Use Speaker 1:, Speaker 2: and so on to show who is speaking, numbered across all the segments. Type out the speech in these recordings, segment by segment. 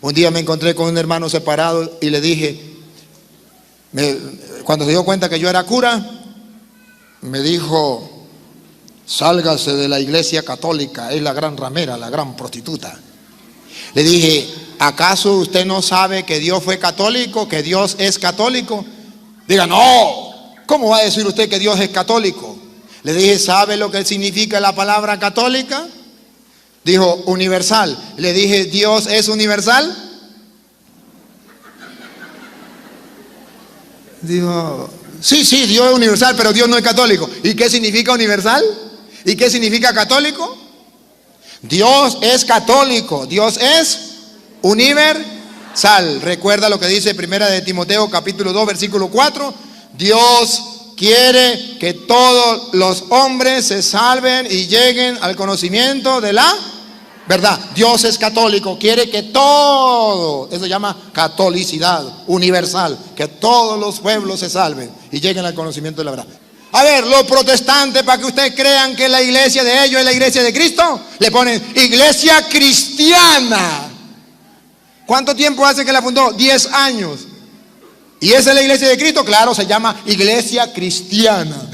Speaker 1: Un día me encontré con un hermano separado y le dije, cuando se dio cuenta que yo era cura, me dijo: sálgase de la iglesia católica, es la gran ramera, la gran prostituta. Le dije: ¿acaso usted no sabe que Dios fue católico, que Dios es católico? Diga: no, ¿cómo va a decir usted que Dios es católico? Le dije: ¿sabe lo que significa la palabra católica? Dijo: universal. Le dije: ¿Dios es universal? Dijo: sí, Dios es universal, pero Dios no es católico. ¿Y qué significa universal? ¿Y qué significa católico? Dios es católico, Dios es universal. Recuerda lo que dice Primera de Timoteo capítulo 2 versículo 4. Dios quiere que todos los hombres se salven y lleguen al conocimiento de la verdad. Dios es católico, quiere que todo, eso se llama catolicidad universal, que todos los pueblos se salven y lleguen al conocimiento de la verdad. A ver, los protestantes, para que ustedes crean que la iglesia de ellos es la iglesia de Cristo, le ponen iglesia cristiana. ¿Cuánto tiempo hace que la fundó? 10 años. ¿Y esa es la iglesia de Cristo? Claro, se llama iglesia cristiana.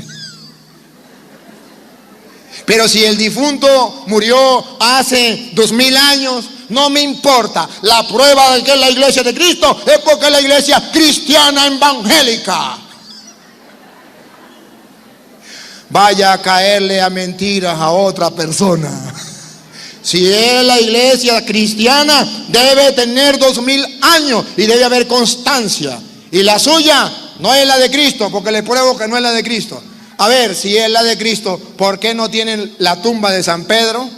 Speaker 1: Pero si el difunto murió hace 2000 años, no me importa. La prueba de que es la iglesia de Cristo es porque es la iglesia cristiana evangélica. Vaya a caerle a mentiras a otra persona. Si es la iglesia cristiana, debe tener 2000 años y debe haber constancia. Y la suya no es la de Cristo, porque le pruebo que no es la de Cristo. A ver, si es la de Cristo, ¿por qué no tienen la tumba de San Pedro?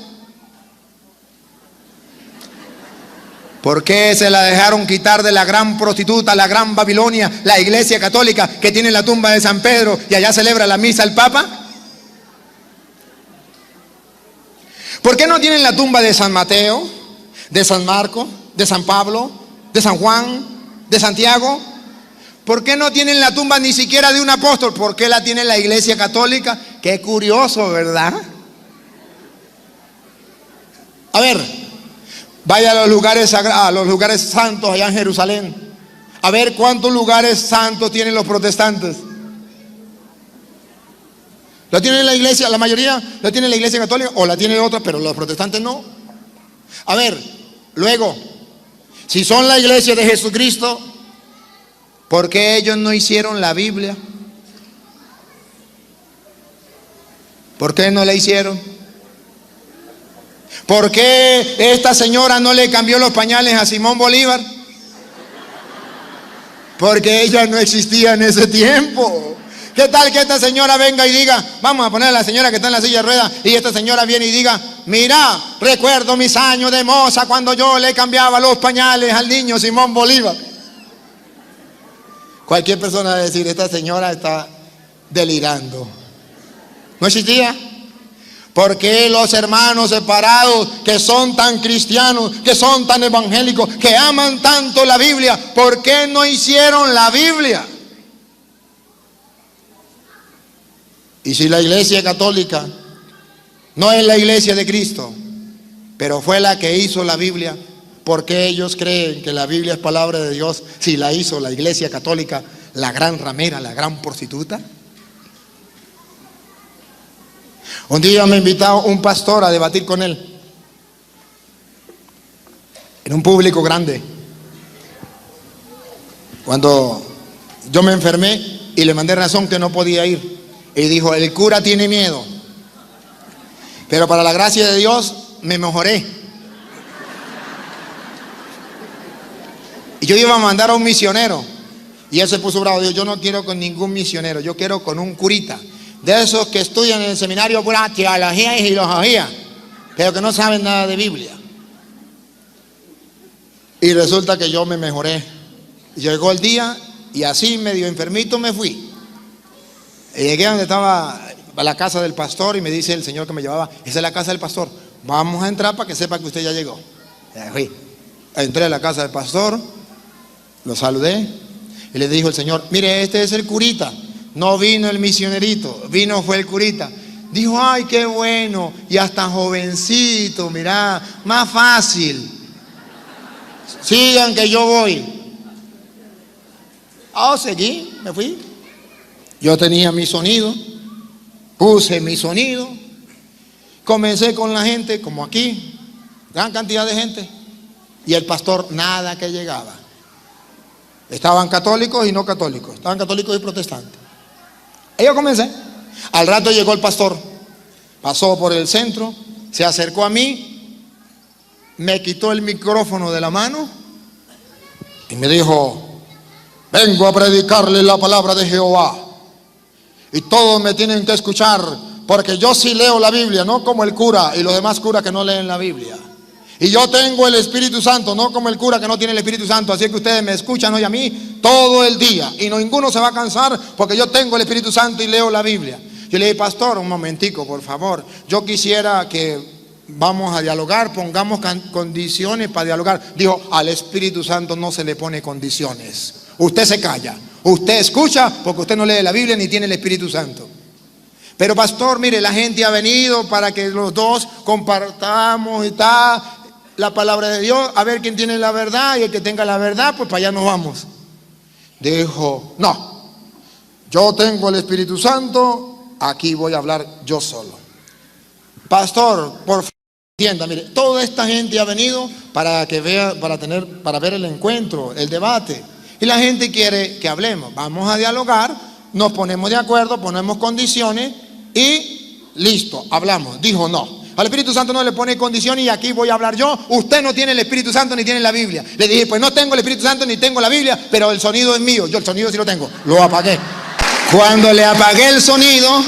Speaker 1: ¿Por qué se la dejaron quitar de la gran prostituta, la gran Babilonia, la iglesia católica que tiene la tumba de San Pedro y allá celebra la misa el Papa? ¿Por qué no tienen la tumba de San Mateo, de San Marco, de San Pablo, de San Juan, de Santiago? ¿Por qué no tienen la tumba ni siquiera de un apóstol? ¿Por qué la tiene la iglesia católica? Qué curioso, ¿verdad? A ver, vaya a los lugares sagrados, a los lugares santos allá en Jerusalén. A ver cuántos lugares santos tienen los protestantes. ¿Lo tiene la iglesia? La mayoría lo tiene la iglesia católica o la tiene otra, pero los protestantes no. A ver, luego, si son la iglesia de Jesucristo, ¿por qué ellos no hicieron la Biblia? ¿Por qué no la hicieron? ¿Por qué esta señora no le cambió los pañales a Simón Bolívar? Porque ella no existía en ese tiempo. ¿Qué tal que esta señora venga y diga, vamos a poner a la señora que está en la silla de ruedas, y esta señora viene y diga, mira, recuerdo mis años de moza cuando yo le cambiaba los pañales al niño Simón Bolívar? Cualquier persona va a decir, esta señora está delirando. ¿No existía? ¿Por qué los hermanos separados que son tan cristianos, que son tan evangélicos, que aman tanto la Biblia, por qué no hicieron la Biblia? Y si la iglesia católica no es la iglesia de Cristo, pero fue la que hizo la Biblia, ¿por qué ellos creen que la Biblia es palabra de Dios si la hizo la iglesia católica, la gran ramera, la gran prostituta? Un día me invitó un pastor a debatir con él en un público grande. Cuando yo me enfermé y le mandé razón que no podía ir, y dijo, el cura tiene miedo, pero para la gracia de Dios me mejoré. Y yo iba a mandar a un misionero y él se puso bravo. Dijo, yo no quiero con ningún misionero, yo quiero con un curita, de esos que estudian en el seminario pura teología y filosofía, pero que no saben nada de Biblia. Y resulta que yo me mejoré. Llegó el día y así medio enfermito me fui. Y llegué donde estaba a la casa del pastor y me dice el señor que me llevaba, esa es la casa del pastor, vamos a entrar para que sepa que usted ya llegó. Fui. Entré a la casa del pastor, lo saludé y le dijo el señor, mire, este es el curita, no vino el misionerito, fue el curita. Dijo, ay, qué bueno, y hasta jovencito, mirá, más fácil. Sigan que yo voy. Seguí, me fui. Yo tenía mi sonido, puse mi sonido, comencé con la gente, como aquí, gran cantidad de gente, y el pastor nada que llegaba. Estaban católicos y no católicos, estaban católicos y protestantes. Y yo comencé. Al rato llegó el pastor, pasó por el centro, se acercó a mí, me quitó el micrófono de la mano y me dijo: vengo a predicarle la palabra de Jehová y todos me tienen que escuchar, porque yo sí leo la Biblia, no como el cura y los demás curas que no leen la Biblia. Y yo tengo el Espíritu Santo, no como el cura que no tiene el Espíritu Santo. Así que ustedes me escuchan hoy a mí todo el día y ninguno se va a cansar, porque yo tengo el Espíritu Santo y leo la Biblia. Yo le dije: pastor, un momentico, por favor, yo quisiera que vamos a dialogar, pongamos condiciones para dialogar. Dijo: al Espíritu Santo no se le pone condiciones. Usted se calla, usted escucha, porque usted no lee la Biblia ni tiene el Espíritu Santo. Pero pastor, mire, la gente ha venido para que los dos compartamos y tal la palabra de Dios, a ver quién tiene la verdad, y el que tenga la verdad, pues para allá nos vamos. Dijo: no, yo tengo el Espíritu Santo, aquí voy a hablar yo solo. Pastor, por favor, entienda, mire, toda esta gente ha venido para que vea, para ver el encuentro, el debate, y la gente quiere que hablemos. Vamos a dialogar, nos ponemos de acuerdo, ponemos condiciones y listo, hablamos. Dijo: no, al Espíritu Santo no le pone condiciones y aquí voy a hablar yo. Usted no tiene el Espíritu Santo ni tiene la Biblia. Le dije: pues no tengo el Espíritu Santo ni tengo la Biblia, pero el sonido es mío. Yo el sonido sí lo tengo. Lo apagué. Cuando le apagué el sonido,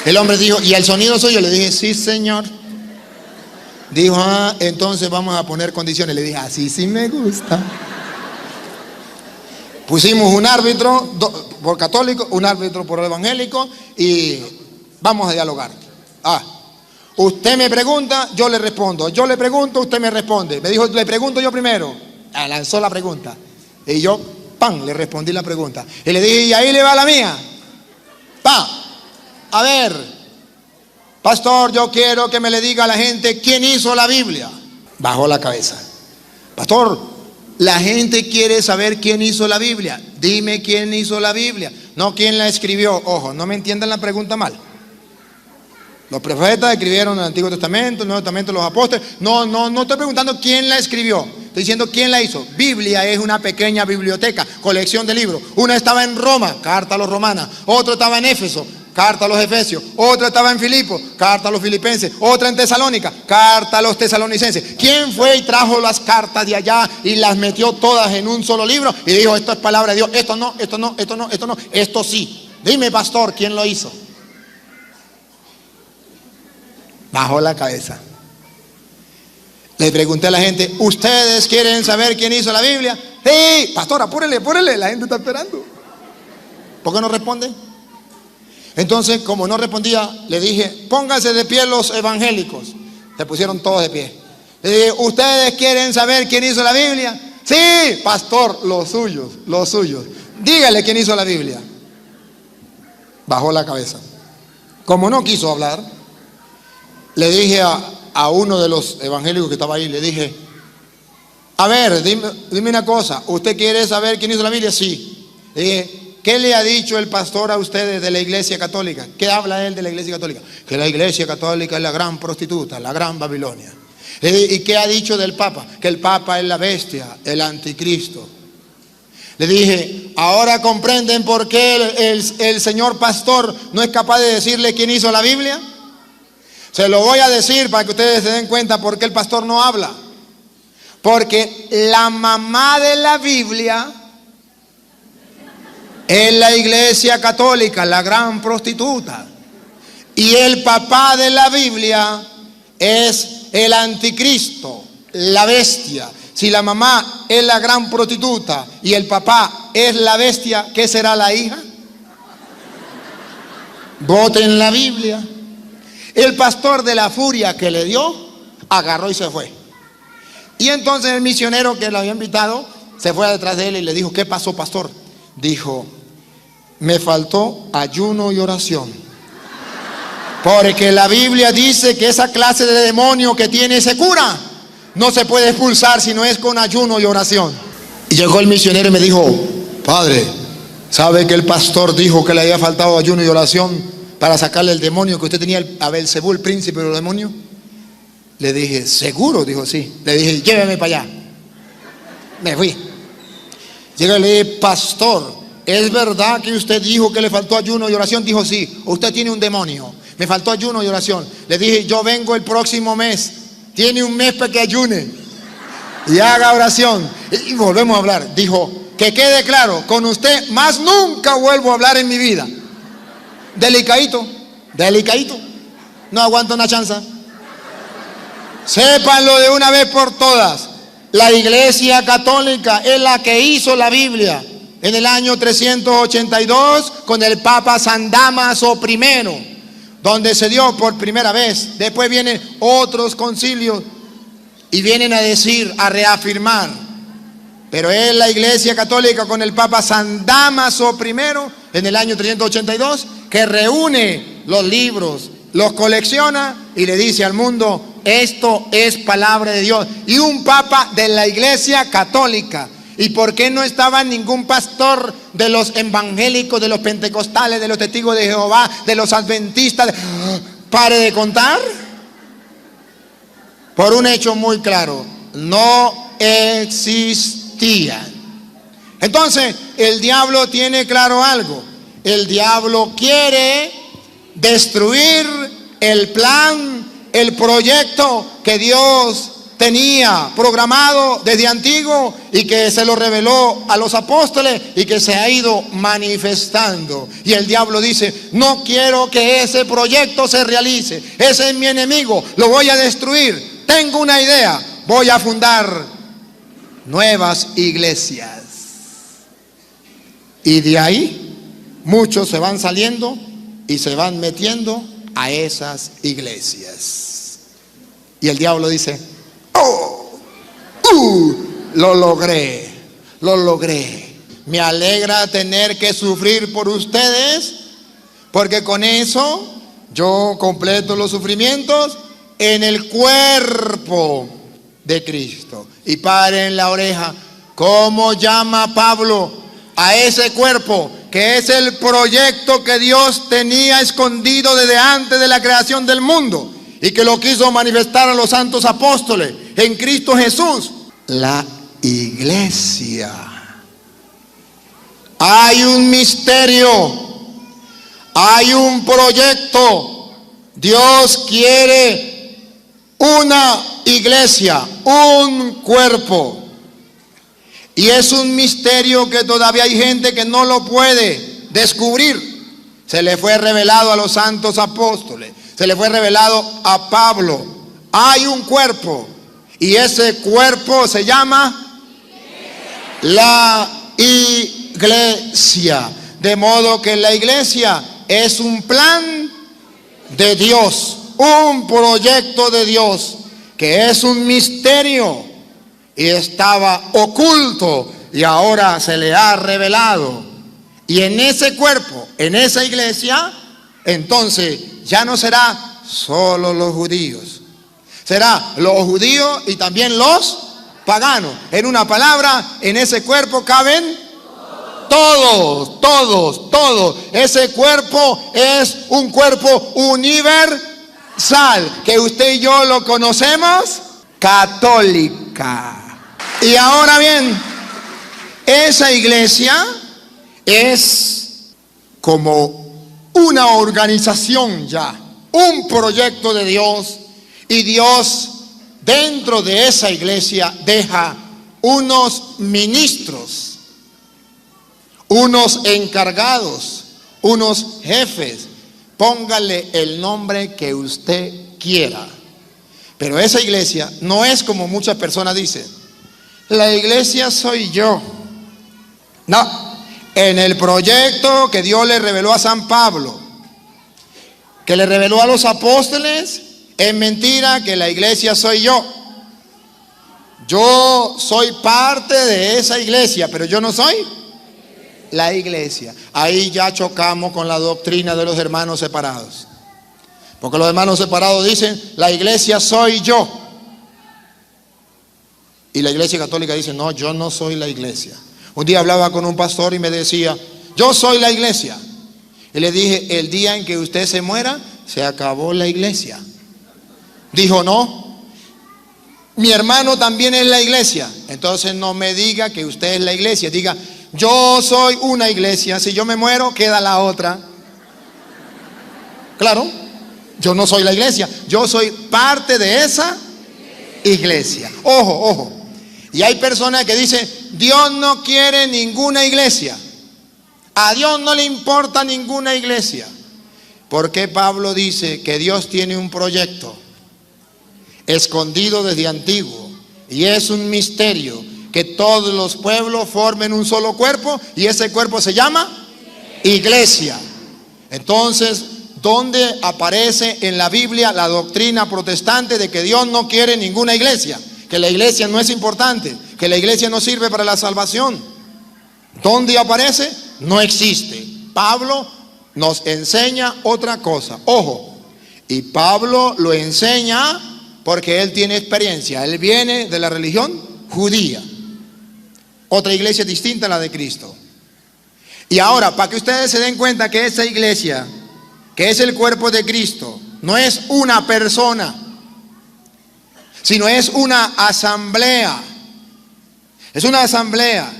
Speaker 1: el hombre dijo: ¿y el sonido suyo? Le dije: sí, señor. Dijo: entonces vamos a poner condiciones. Le dije: así sí me gusta. Pusimos un árbitro por católico, un árbitro por evangélico, y vamos a dialogar. Usted me pregunta, yo le respondo. Yo le pregunto, usted me responde. Me dijo: le pregunto yo primero. Lanzó la pregunta. Y yo, le respondí la pregunta. Y le dije: y ahí le va la mía. A ver, pastor, yo quiero que me le diga a la gente quién hizo la Biblia. Bajó la cabeza. Pastor, la gente quiere saber quién hizo la Biblia. Dime quién hizo la Biblia, no quién la escribió. Ojo, no me entiendan la pregunta mal. Los profetas escribieron el Antiguo Testamento, el Nuevo Testamento, los apóstoles. No estoy preguntando quién la escribió. Estoy diciendo quién la hizo. Biblia es una pequeña biblioteca, colección de libros. Una estaba en Roma, carta a los romanos. Otro estaba en Éfeso, carta a los efesios. Otra estaba en Filipo, carta a los filipenses. Otra en Tesalónica, carta a los tesalonicenses. ¿Quién fue y trajo las cartas de allá y las metió todas en un solo libro? Y dijo: esto es palabra de Dios. Esto no, esto no, esto no, esto no, esto sí. Dime, pastor, ¿quién lo hizo? Bajó la cabeza. Le pregunté a la gente: ¿ustedes quieren saber quién hizo la Biblia? Sí. Pastor, apúrele, la gente está esperando. ¿Por qué no responde? Entonces, como no respondía, le dije: pónganse de pie los evangélicos. Se pusieron todos de pie. Le dije: ¿ustedes quieren saber quién hizo la Biblia? Sí. Pastor, los suyos. Dígale quién hizo la Biblia. Bajó la cabeza. Como no quiso hablar, le dije a uno de los evangélicos que estaba ahí, le dije: a ver, dime una cosa, ¿usted quiere saber quién hizo la Biblia? Sí. Le dije: ¿qué le ha dicho el pastor a ustedes de la Iglesia Católica? ¿Qué habla él de la Iglesia Católica? Que la Iglesia Católica es la gran prostituta, la gran Babilonia. ¿Y qué ha dicho del Papa? Que el Papa es la bestia, el anticristo. Le dije: ¿ahora comprenden por qué el señor pastor no es capaz de decirle quién hizo la Biblia? Se lo voy a decir para que ustedes se den cuenta por qué el pastor no habla. Porque la mamá de la Biblia es la Iglesia Católica, la gran prostituta. Y el papá de la Biblia es el anticristo, la bestia. Si la mamá es la gran prostituta y el papá es la bestia, ¿qué será la hija? Voten la Biblia. El pastor, de la furia que le dio, agarró y se fue. Y entonces el misionero que lo había invitado se fue detrás de él y le dijo: ¿qué pasó, pastor? Dijo: me faltó ayuno y oración. Porque la Biblia dice que esa clase de demonio que tiene se cura. no se puede expulsar si no es con ayuno y oración. Y llegó el misionero y me dijo: padre, ¿sabe que el pastor dijo que le había faltado ayuno y oración para sacarle el demonio que usted tenía, a Belcebú, el príncipe de los demonios? Le dije: ¿seguro? Dijo: sí. Le dije: lléveme para allá. Me fui. Llegué y le dije: pastor, ¿es verdad que usted dijo que le faltó ayuno y oración? Dijo: sí. Usted tiene un demonio. Me faltó ayuno y oración. Le dije: yo vengo el próximo mes. Tiene un mes para que ayune y haga oración. Y volvemos a hablar. Dijo: que quede claro, con usted más nunca vuelvo a hablar en mi vida. Delicadito, delicadito. No aguanto una chanza. Sépanlo de una vez por todas. La Iglesia Católica es la que hizo la Biblia en el año 382 con el Papa San Dámaso I, donde se dio por primera vez. Después vienen otros concilios y vienen a decir, a reafirmar. Pero es la Iglesia Católica con el Papa San Dámaso I en el año 382 que reúne los libros, los colecciona y le dice al mundo: esto es palabra de Dios. Y un papa de la Iglesia Católica. ¿Y por qué no estaba ningún pastor de los evangélicos, de los pentecostales, de los testigos de Jehová, de los adventistas? Pare de contar. Por un hecho muy claro: no existían. Entonces, el diablo tiene claro algo. El diablo quiere destruir el plan, el proyecto que Dios tenía programado desde antiguo y que se lo reveló a los apóstoles y que se ha ido manifestando. Y el diablo dice: no quiero que ese proyecto se realice. Ese es mi enemigo, lo voy a destruir. Tengo una idea, voy a fundar nuevas iglesias. Y de ahí muchos se van saliendo y se van metiendo a esas iglesias. Y el diablo dice: lo logré, lo logré. Me alegra tener que sufrir por ustedes, porque con eso yo completo los sufrimientos en el cuerpo de Cristo. Y paren la oreja, ¿cómo llama Pablo a ese cuerpo? Que es el proyecto que Dios tenía escondido desde antes de la creación del mundo y que lo quiso manifestar a los santos apóstoles en Cristo Jesús. La iglesia. Hay un misterio, hay un proyecto. Dios quiere una iglesia, un cuerpo. Y es un misterio que todavía hay gente que no lo puede descubrir. Se le fue revelado a los santos apóstoles, se le fue revelado a Pablo. Hay un cuerpo y ese cuerpo se llama la iglesia. De modo que la iglesia es un plan de Dios, un proyecto de Dios, que es un misterio. Y estaba oculto y ahora se le ha revelado. Y en ese cuerpo, en esa iglesia, entonces ya no será solo los judíos. Será los judíos y también los paganos. En una palabra, en ese cuerpo caben todos, todos, todos. Ese cuerpo es un cuerpo universal, que usted y yo lo conocemos, católica. Y ahora bien, esa iglesia es como una organización ya, un proyecto de Dios, y Dios dentro de esa iglesia deja unos ministros, unos encargados, unos jefes. Póngale el nombre que usted quiera. Pero esa iglesia no es como muchas personas dicen: la iglesia soy yo. No, en el proyecto que Dios le reveló a San Pablo, que le reveló a los apóstoles, es mentira que la iglesia soy yo. Yo soy parte de esa iglesia, pero yo no soy la iglesia. Ahí ya chocamos con la doctrina de los hermanos separados. Porque los hermanos separados dicen: la iglesia soy yo. Y la iglesia católica dice, no, yo no soy la iglesia. Un día hablaba con un pastor y me decía, yo soy la iglesia. Y le dije, el día en que usted se muera, se acabó la iglesia. Dijo, no, mi hermano también es la iglesia. Entonces no me diga que usted es la iglesia. Diga, yo soy una iglesia. Si yo me muero, queda la otra. Claro, yo no soy la iglesia. Yo soy parte de esa iglesia. Ojo, ojo. Y hay personas que dicen, Dios no quiere ninguna iglesia. A Dios no le importa ninguna iglesia. ¿Por qué Pablo dice que Dios tiene un proyecto escondido desde antiguo? Y es un misterio que todos los pueblos formen un solo cuerpo y ese cuerpo se llama iglesia. Entonces, ¿dónde aparece en la Biblia la doctrina protestante de que Dios no quiere ninguna iglesia? Que la iglesia no es importante, que la iglesia no sirve para la salvación. ¿Dónde aparece? No existe. Pablo nos enseña otra cosa. Ojo, y Pablo lo enseña porque él tiene experiencia. Él viene de la religión judía. Otra iglesia distinta a la de Cristo. Y ahora, para que ustedes se den cuenta que esa iglesia, que es el cuerpo de Cristo, no es una persona, sino es una asamblea. Es una asamblea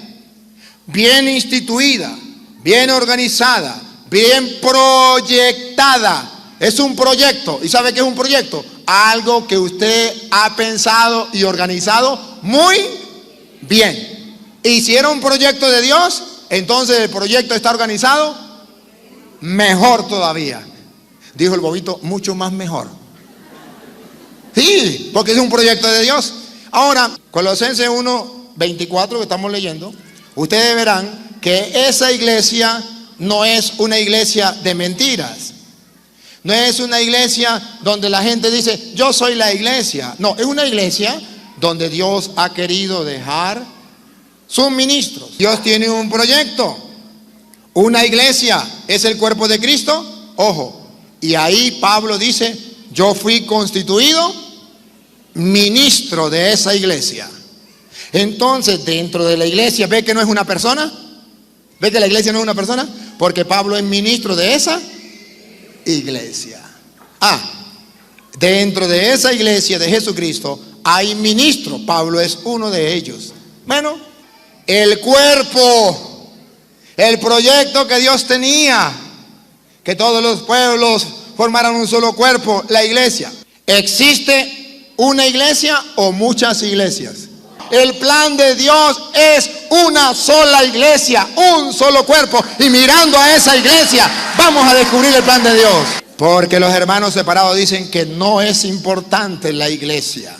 Speaker 1: bien instituida, bien organizada, bien proyectada. Es un proyecto. ¿Y sabe qué es un proyecto? Algo que usted ha pensado y organizado muy bien. Y si era un proyecto de Dios, entonces el proyecto está organizado mejor todavía. Dijo el bobito, mucho más mejor. Sí, porque es un proyecto de Dios. Ahora, Colosenses 1:24 que estamos leyendo, ustedes verán que esa iglesia no es una iglesia de mentiras. No es una iglesia donde la gente dice, yo soy la iglesia. No, es una iglesia donde Dios ha querido dejar sus ministros. Dios tiene un proyecto. Una iglesia es el cuerpo de Cristo. Ojo, y ahí Pablo dice, yo fui constituido ministro de esa iglesia. Entonces, dentro de la iglesia, ¿ve que no es una persona? ¿Ve que la iglesia no es una persona? Porque Pablo es ministro de esa iglesia. Dentro de esa iglesia de Jesucristo hay ministros. Pablo es uno de ellos. Bueno, el cuerpo, el proyecto que Dios tenía, que todos los pueblos formaran un solo cuerpo, la iglesia. ¿Existe una iglesia o muchas iglesias? El plan de Dios es una sola iglesia, un solo cuerpo. Y mirando a esa iglesia, vamos a descubrir el plan de Dios. Porque los hermanos separados dicen que no es importante la iglesia.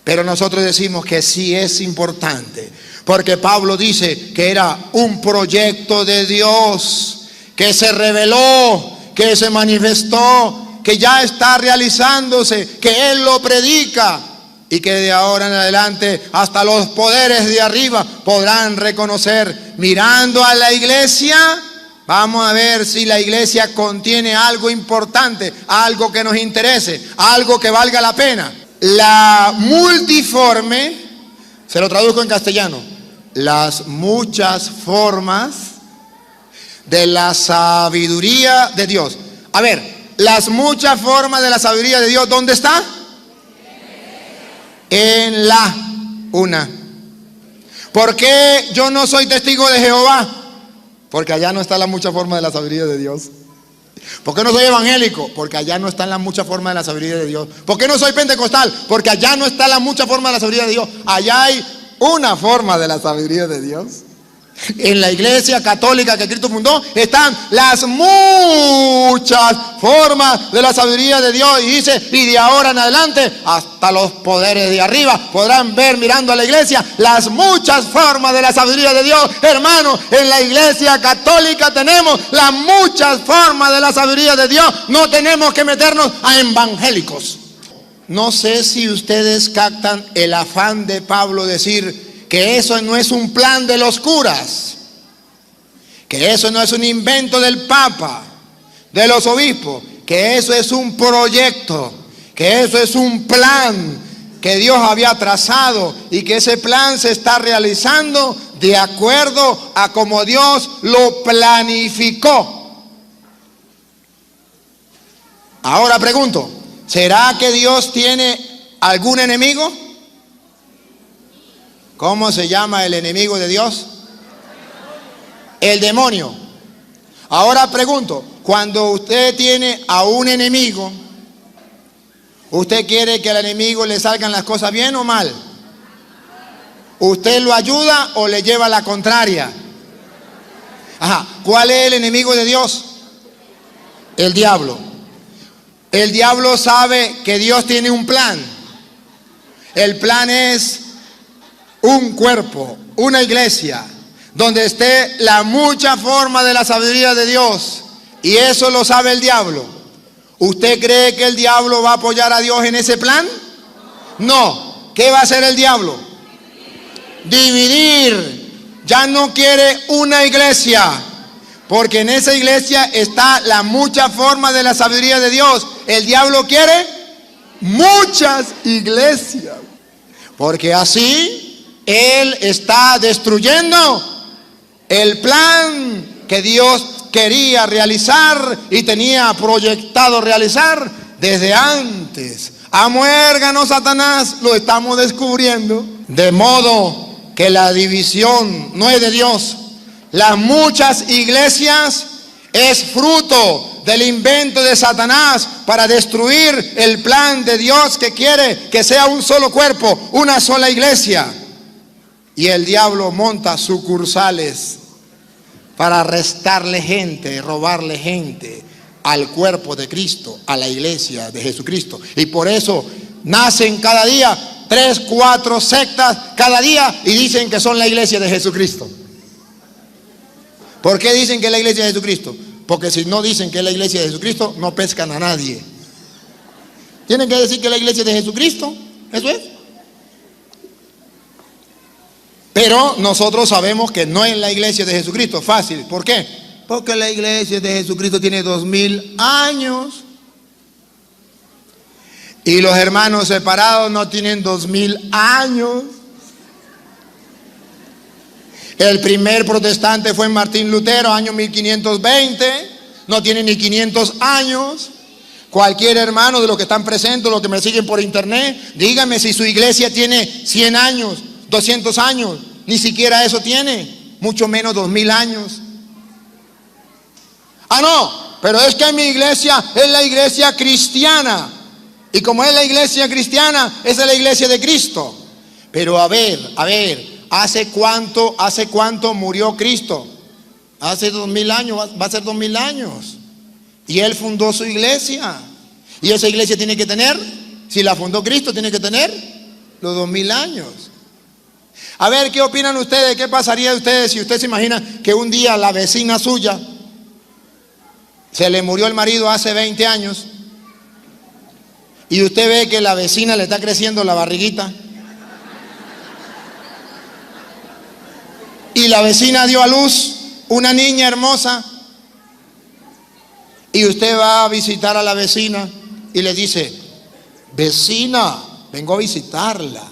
Speaker 1: Pero nosotros decimos que sí es importante. Porque Pablo dice que era un proyecto de Dios, que se reveló, que se manifestó, que ya está realizándose, que Él lo predica. Y que de ahora en adelante hasta los poderes de arriba podrán reconocer. Mirando a la iglesia, vamos a ver si la iglesia contiene algo importante, algo que nos interese, algo que valga la pena. La multiforme, se lo traduzco en castellano, las muchas formas de la sabiduría de Dios. A ver, las muchas formas de la sabiduría de Dios, ¿dónde está? En la una. ¿Por qué yo no soy testigo de Jehová? Porque allá no está la mucha forma de la sabiduría de Dios. ¿Por qué no soy evangélico? Porque allá no está la mucha forma de la sabiduría de Dios. ¿Por qué no soy pentecostal? Porque allá no está la mucha forma de la sabiduría de Dios. Allá hay una forma de la sabiduría de Dios. En la iglesia católica que Cristo fundó están las muchas formas de la sabiduría de Dios. Y dice, y de ahora en adelante hasta los poderes de arriba podrán ver mirando a la iglesia las muchas formas de la sabiduría de Dios. Hermano, en la iglesia católica tenemos las muchas formas de la sabiduría de Dios. No tenemos que meternos a evangélicos. No sé si ustedes captan el afán de Pablo decir que eso no es un plan de los curas, que eso no es un invento del Papa, de los obispos, que eso es un proyecto, que eso es un plan que Dios había trazado y que ese plan se está realizando de acuerdo a como Dios lo planificó. Ahora pregunto, ¿será que Dios tiene algún enemigo? ¿Cómo se llama el enemigo de Dios? El demonio. Ahora pregunto, cuando usted tiene a un enemigo, ¿usted quiere que al enemigo le salgan las cosas bien o mal? ¿Usted lo ayuda o le lleva la contraria? Ajá. ¿Cuál es el enemigo de Dios? El diablo. El diablo sabe que Dios tiene un plan. El plan es un cuerpo, una iglesia, donde esté la mucha forma de la sabiduría de Dios. Y eso lo sabe el diablo. ¿Usted cree que el diablo va a apoyar a Dios en ese plan? No. ¿Qué va a hacer el diablo? Dividir. Ya no quiere una iglesia, porque en esa iglesia está la mucha forma de la sabiduría de Dios. El diablo quiere muchas iglesias, porque así él está destruyendo el plan que Dios quería realizar y tenía proyectado realizar desde antes. A muérgano, Satanás, lo estamos descubriendo. De modo que la división no es de Dios. Las muchas iglesias es fruto del invento de Satanás para destruir el plan de Dios, que quiere que sea un solo cuerpo, una sola iglesia. Y el diablo monta sucursales para restarle gente, robarle gente al cuerpo de Cristo, a la iglesia de Jesucristo. Y por eso nacen cada día 3, 4 sectas cada día y dicen que son la iglesia de Jesucristo. ¿Por qué dicen que es la iglesia de Jesucristo? Porque si no dicen que es la iglesia de Jesucristo, no pescan a nadie. Tienen que decir que es la iglesia de Jesucristo. Eso es. Pero nosotros sabemos que no es la iglesia de Jesucristo. Fácil. ¿Por qué? Porque la iglesia de Jesucristo tiene 2000 años. Y los hermanos separados no tienen 2000 años. El primer protestante fue Martín Lutero, año 1520. No tiene ni 500 años. Cualquier hermano de los que están presentes, los que me siguen por internet, dígame si su iglesia tiene 100 años, 200 años. Ni siquiera eso tiene, mucho menos 2000 años. Ah, no, pero es que mi iglesia es la iglesia cristiana. Y como es la iglesia cristiana, esa es la iglesia de Cristo. Pero a ver, ¿hace cuánto murió Cristo? Hace 2000 años, va a ser 2000 años. Y Él fundó su iglesia. Y esa iglesia tiene que tener, si la fundó Cristo, tiene que tener los 2000 años. A ver, ¿qué opinan ustedes? ¿Qué pasaría de ustedes si usted se imagina que un día la vecina suya se le murió el marido hace 20 años y usted ve que la vecina le está creciendo la barriguita y la vecina dio a luz una niña hermosa y usted va a visitar a la vecina y le dice: vecina, vengo a visitarla?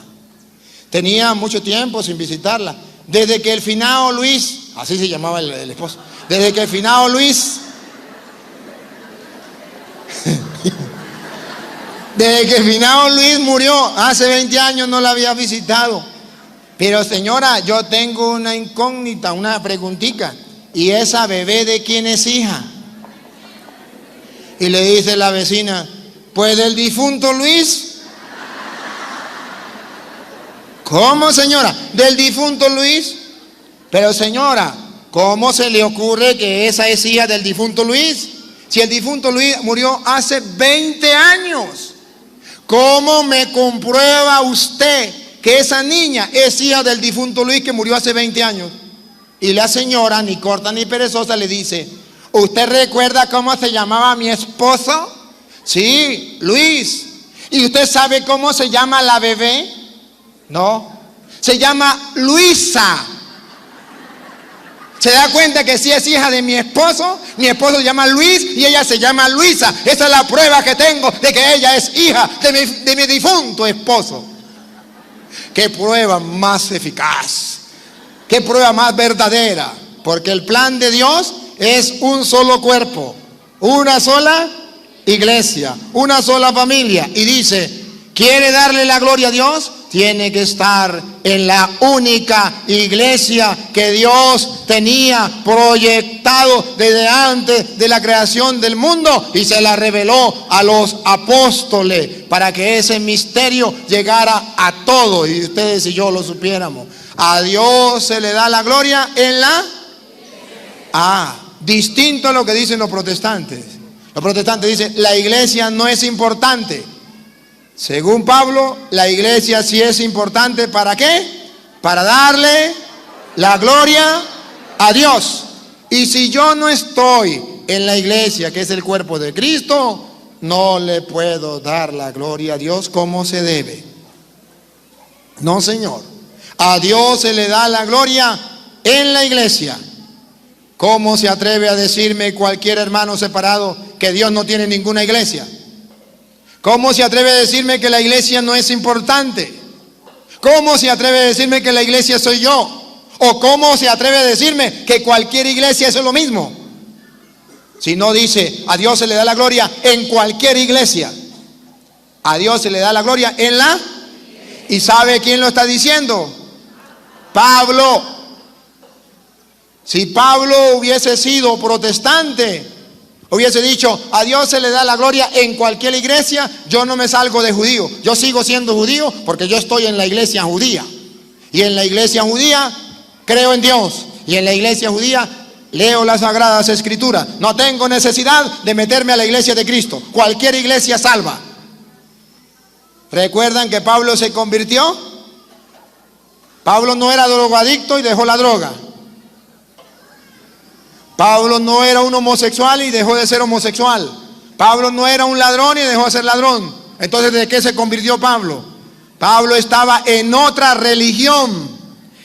Speaker 1: Tenía mucho tiempo sin visitarla. Desde que el finado Luis, así se llamaba el esposo, desde que el finado Luis, desde que el finado Luis murió, hace 20 años no la había visitado. Pero señora, yo tengo una incógnita, una preguntita. ¿Y esa bebé de quién es hija? Y le dice la vecina: pues del difunto Luis. ¿Cómo, señora? ¿Del difunto Luis? Pero señora, ¿cómo se le ocurre que esa es hija del difunto Luis? Si el difunto Luis murió hace 20 años. ¿Cómo me comprueba usted que esa niña es hija del difunto Luis que murió hace 20 años? Y la señora, ni corta ni perezosa, le dice: ¿usted recuerda cómo se llamaba mi esposo? Sí, Luis. ¿Y usted sabe cómo se llama la bebé? No, se llama Luisa. ¿Se da cuenta que si es hija de mi esposo? Mi esposo se llama Luis y ella se llama Luisa. Esa es la prueba que tengo de que ella es hija de mi difunto esposo. qué prueba más eficaz, qué prueba más verdadera, porque el plan de Dios es un solo cuerpo, una sola iglesia, una sola familia. Y dice, ¿quiere darle la gloria a Dios? Tiene que estar en la única iglesia que Dios tenía proyectado desde antes de la creación del mundo, y se la reveló a los apóstoles para que ese misterio llegara a todos y ustedes y yo lo supiéramos. A Dios se le da la gloria en la distinto a lo que dicen los protestantes. Los protestantes dicen, la iglesia no es importante. Según Pablo, la iglesia sí es importante. ¿Para qué? Para darle la gloria a Dios. Y si yo no estoy en la iglesia, que es el cuerpo de Cristo, no le puedo dar la gloria a Dios como se debe. No, señor. A Dios se le da la gloria en la iglesia. ¿Cómo se atreve a decirme cualquier hermano separado que Dios no tiene ninguna iglesia? ¿Cómo se atreve a decirme que la iglesia no es importante? ¿Cómo se atreve a decirme que la iglesia soy yo? ¿O cómo se atreve a decirme que cualquier iglesia es lo mismo? Si no dice, a Dios se le da la gloria en cualquier iglesia. A Dios se le da la gloria en la... ¿Y sabe quién lo está diciendo? Pablo. Si Pablo hubiese sido protestante, hubiese dicho, a Dios se le da la gloria en cualquier iglesia, yo no me salgo de judío, yo sigo siendo judío porque yo estoy en la iglesia judía. Y en la iglesia judía creo en Dios. Y en la iglesia judía leo las sagradas escrituras. No tengo necesidad de meterme a la iglesia de Cristo. Cualquier iglesia salva. ¿Recuerdan que Pablo se convirtió? Pablo no era drogadicto y dejó la droga. Pablo no era un homosexual y dejó de ser homosexual. Pablo no era un ladrón y dejó de ser ladrón. Entonces, ¿de qué se convirtió Pablo? Pablo estaba en otra religión,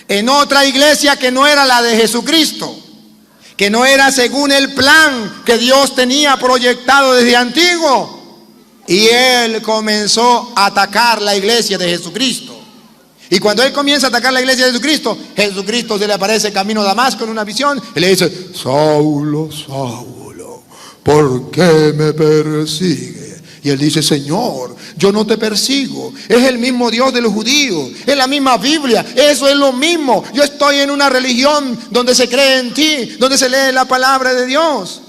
Speaker 1: en otra iglesia que no era la de Jesucristo, que no era según el plan que Dios tenía proyectado desde antiguo. Y él comenzó a atacar la iglesia de Jesucristo. Y cuando él comienza a atacar la iglesia de Jesucristo, Jesucristo se le aparece camino a Damasco en una visión y le dice, Saulo, Saulo, ¿por qué me persigue? Y él dice, Señor, yo no te persigo, es el mismo Dios de los judíos, es la misma Biblia, eso es lo mismo. Yo estoy en una religión donde se cree en ti, donde se lee la palabra de Dios.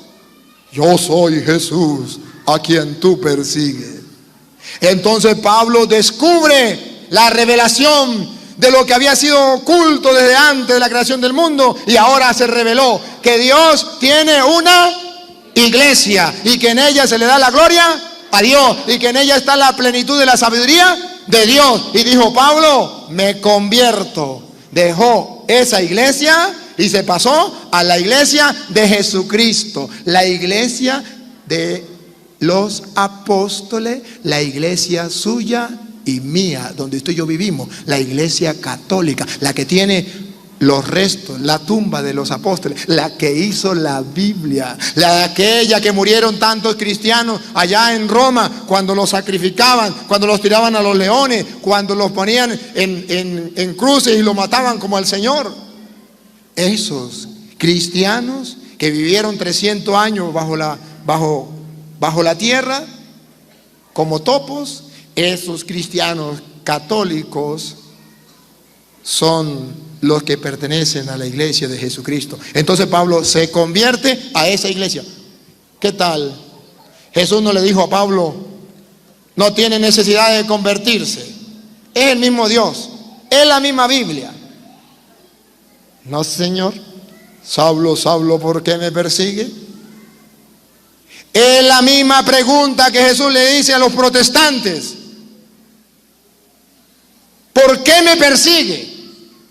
Speaker 1: Yo soy Jesús a quien tú persigues. Entonces Pablo descubre la revelación de lo que había sido oculto desde antes de la creación del mundo, y ahora se reveló que Dios tiene una iglesia y que en ella se le da la gloria a Dios y que en ella está la plenitud de la sabiduría de Dios. Y dijo Pablo, me convierto. Dejó esa iglesia y se pasó a la iglesia de Jesucristo, la iglesia de los apóstoles, la iglesia suya y mía, donde usted y yo vivimos, la iglesia católica, la que tiene los restos, la tumba de los apóstoles, la que hizo la Biblia, aquella que murieron tantos cristianos allá en Roma, cuando los sacrificaban, cuando los tiraban a los leones, cuando los ponían en cruces y los mataban como al Señor. Esos cristianos que vivieron 300 años bajo la tierra como topos, esos cristianos católicos son los que pertenecen a la iglesia de Jesucristo. Entonces Pablo se convierte a esa iglesia. ¿Qué tal? Jesús no le dijo a Pablo, no tiene necesidad de convertirse, es el mismo Dios, es la misma Biblia. No, Señor. Saulo, Saulo, ¿por qué me persigue? Es la misma pregunta que Jesús le dice a los protestantes. ¿Por qué me persigue?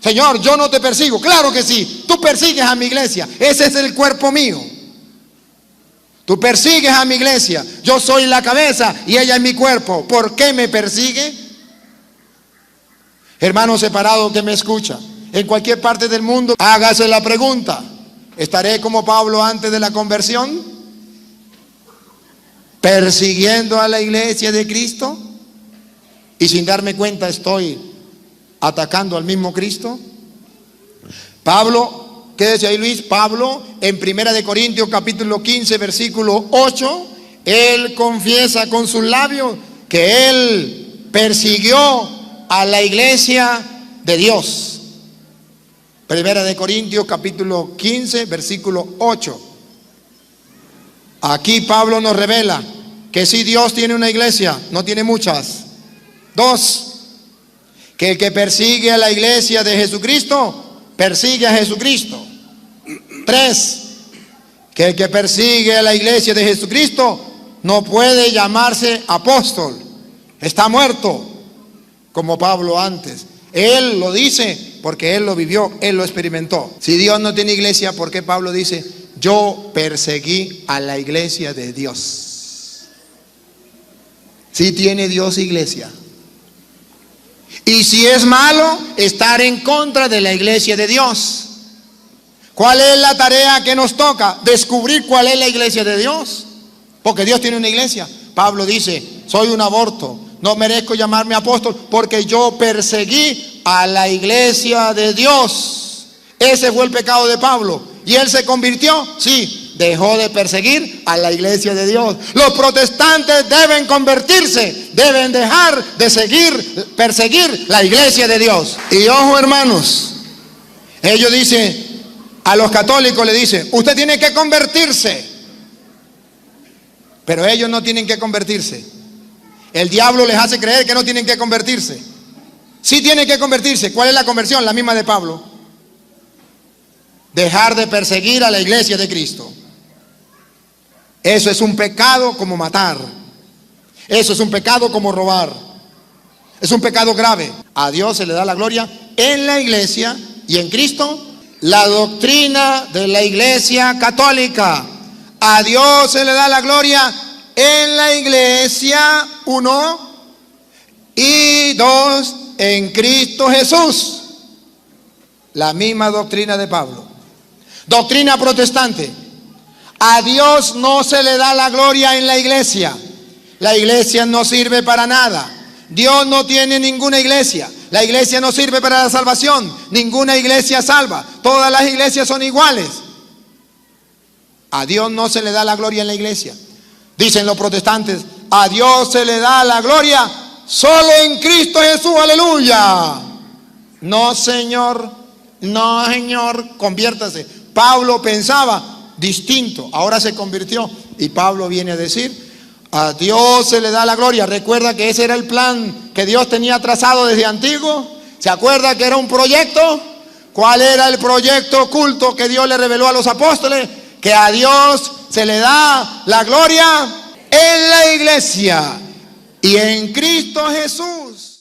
Speaker 1: Señor, yo no te persigo. Claro que sí, tú persigues a mi iglesia, ese es el cuerpo mío. Tú persigues a mi iglesia, yo soy la cabeza y ella es mi cuerpo. ¿Por qué me persigue? Hermano separado que me escucha, en cualquier parte del mundo, hágase la pregunta, ¿estaré como Pablo antes de la conversión? ¿Persiguiendo a la iglesia de Cristo? Y sin darme cuenta estoy atacando al mismo Cristo. Pablo, quédese ahí Luis, Pablo en 1 Corintios capítulo 15 versículo 8, él confiesa con sus labios que él persiguió a la iglesia de Dios. 1 Corintios capítulo 15 versículo 8. Aquí Pablo nos revela que si Dios tiene una iglesia, no tiene muchas. 2, que el que persigue a la iglesia de Jesucristo, persigue a Jesucristo. 3, que el que persigue a la iglesia de Jesucristo no puede llamarse apóstol. Está muerto, como Pablo antes. Él lo dice porque él lo vivió, él lo experimentó. Si Dios no tiene iglesia, ¿por qué Pablo dice, yo perseguí a la iglesia de Dios? Si tiene Dios iglesia. Y si es malo estar en contra de la iglesia de Dios. ¿Cuál es la tarea que nos toca? Descubrir cuál es la iglesia de Dios. Porque Dios tiene una iglesia. Pablo dice, soy un aborto, no merezco llamarme apóstol porque yo perseguí a la iglesia de Dios. Ese fue el pecado de Pablo. ¿Y él se convirtió? Sí, dejó de perseguir a la iglesia de Dios. Los protestantes deben convertirse, deben dejar de perseguir la iglesia de Dios. Y ojo, hermanos, ellos dicen, a los católicos le dicen, usted tiene que convertirse. Pero ellos no tienen que convertirse. El diablo les hace creer que no tienen que convertirse. Sí tienen que convertirse. ¿Cuál es la conversión? La misma de Pablo. Dejar de perseguir a la iglesia de Cristo. Eso es un pecado como matar. Eso es un pecado como robar. Es un pecado grave. A Dios se le da la gloria en la iglesia y en Cristo. La doctrina de la iglesia católica. A Dios se le da la gloria en la iglesia, 1, y 2, en Cristo Jesús. La misma doctrina de Pablo. Doctrina protestante. A Dios no se le da la gloria en la iglesia. La iglesia no sirve para nada. Dios no tiene ninguna iglesia. La iglesia no sirve para la salvación. Ninguna iglesia salva. Todas las iglesias son iguales. A Dios no se le da la gloria en la iglesia. Dicen los protestantes, a Dios se le da la gloria solo en Cristo Jesús, aleluya. No, señor, no, señor, conviértase. Pablo pensaba distinto, ahora se convirtió. Y Pablo viene a decir, a Dios se le da la gloria. Recuerda que ese era el plan que Dios tenía trazado desde antiguo. ¿Se acuerda que era un proyecto? ¿Cuál era el proyecto oculto que Dios le reveló a los apóstoles? Que a Dios se le da la gloria en la iglesia y en Cristo Jesús.